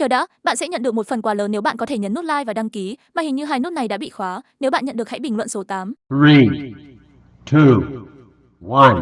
Chờ đã, bạn sẽ nhận được một phần quà lớn nếu bạn có thể nhấn nút like và đăng ký, mà hình như hai nút này đã bị khóa. Nếu bạn nhận được hãy bình luận số 8. 3, 2, 1.